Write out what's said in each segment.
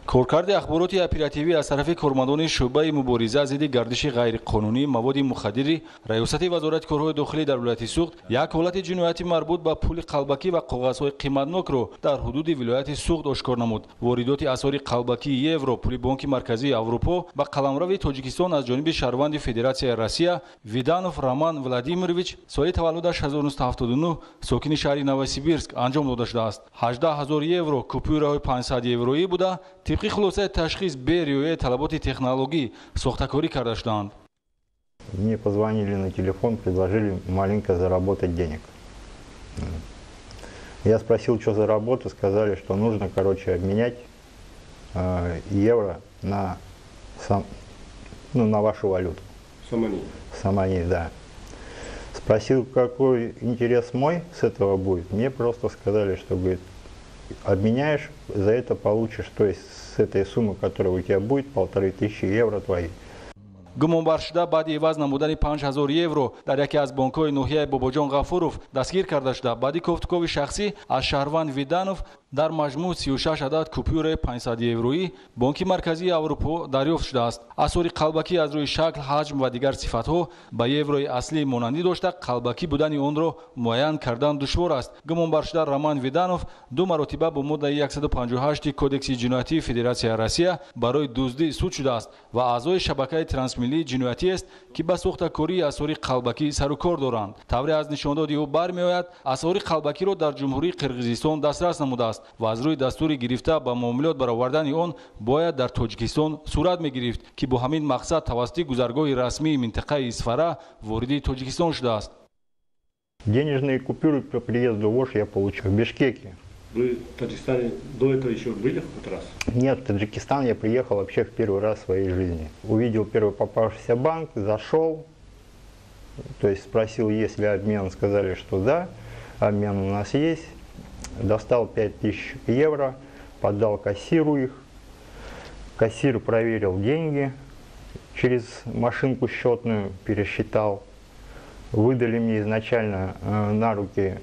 کارکرد اخبارات اپراتیوی از طرف کارمندان شعبه مبارزه ضد گردش غیرقانونی مواد مخدر ریاست وزارت کارهای داخلی در ولایت سوخت یک حالت جنایتی مربوط به پول قلبکی و کاغذهای قیمتناک را در حدود ولایت سوخت آشکار نمود. واردات اسعار قلبکی یورو پول بانک مرکزی اروپا به قلمرو تاجیکستان از جانب شهروند فدراسیای روسیه ویدانوف رمان ولادیمیروویچ سال تولدش 1979 ساکن شهر نووسیبیرسک انجام داده شده است. 18000 یورو کوپیورهای 500 یورویی بوده طبق خلاصه تشخیص به رعایت طلبات تکنولوژی ساختکاری کرده شدند. Мне позвонили на телефон, предложили маленько заработать денег. Я спросил, что за работа, сказали, что нужно, обменять евро на вашу валюту. Самани, да. Спросил, какой интерес мой с этого будет. Мне просто сказали, что, говорит, обменяешь, за это получишь, то есть с этой суммы, которая у тебя будет, 1500 евро твои. гумонбар шуда баъди иваз намудани 5000 евро дар яке аз бонкҳои ноҳияи бобоҷон ғафуров дастгир карда шуда баъди кофтукови шахсӣ аз шаҳрванд виданов дар маҷмӯъ 36 адад купюраи 500 евроӣ бонки марказии аврупо дарёфт шудааст. асъори қалбакӣ аз рӯи шакл, ҳаҷм ва дигар сифатҳо ба еврои аслӣ монандӣ дошта қалбакӣ будани онро муайян кардан душвор аст. гумонбаршуда роман виданов ду маротиба бо моддаи 158 кодекси ҷиноятии федератсияи россия барои дуздӣ суд шудааст ва аъзои шабакаи трансмиллии ҷиноятӣ аст ки ба сохтакории асъори қалбакӣ сару кор доранд. тавре аз нишондоди ӯ бармеояд асъори қалбакиро дар ҷумҳурии қирғизистон дастрас намудааст ва аз рӯи дастури гирифта ба муомилот баровардани он бояд дар тоҷикистон сурат мегирифт ки бо ҳамин мақсад тавассути гузаргоҳи расмии минтақаи Исфара вориди Тоҷикистон шудааст. Денежные купюры по приезду в Ош я получил в Бишкеке. Вы в Таджикистане до этого еще были хоть раз? Нет, в Таджикистан я приехал вообще в первый раз в своей жизни. Увидел первый попавшийся банк, зашел, то есть спросил, есть ли обмен, сказали, что да, обмен у нас есть. Достал 5000 евро, подал кассиру их. Кассир проверил деньги через машинку счетную, пересчитал. Выдали мне изначально на руки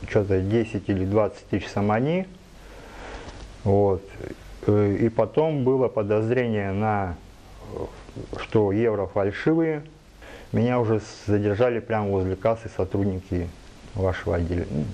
что-то 10 или 20 тысяч самани. Вот. И потом было подозрение что евро фальшивые. Меня уже задержали прямо возле кассы сотрудники вашего отделения.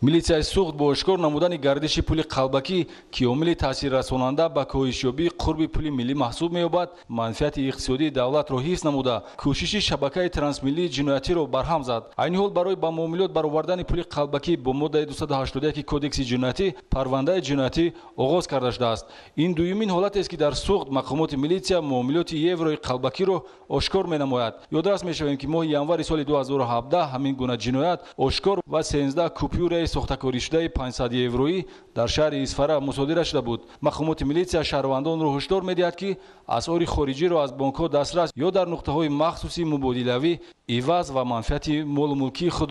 милитсияи суғд бо ошкор намудани гардиши пули қалбакӣ ки омили таъсиррасонанда ба коҳишёбии қурби пули миллӣ маҳсуб меёбад манфиати иқтисодии давлатро ҳифз намуда кӯшиши шабакаи трансмиллии ҷиноятиро барҳам зад. айни ҳол барои ба муомилот баровардани пули қалбакӣ бо моддаи 281 кодекси ҷиноятӣ парвандаи ҷиноятӣ оғоз карда шудааст. ин дуюмин ҳолатест ки дар суғд мақомоти милитсия муомилоти еврои қалбакиро ошкор менамояд. ёдрас мешавем ки моҳи январи соли 2017 ҳамин гуна ҷиноят ошкор ва 13 купюраи сохтакоришудаи 500 евроӣ дар шаҳри Исфара мусодира шуда буд. мақомоти милитсия шаҳрвандонро ҳушдор медиҳад ки асъори хориҷиро аз бонкҳо дастрас ё дар нуқтаҳои махсуси мубодилавӣ иваз ва манфиати молу мулкии худ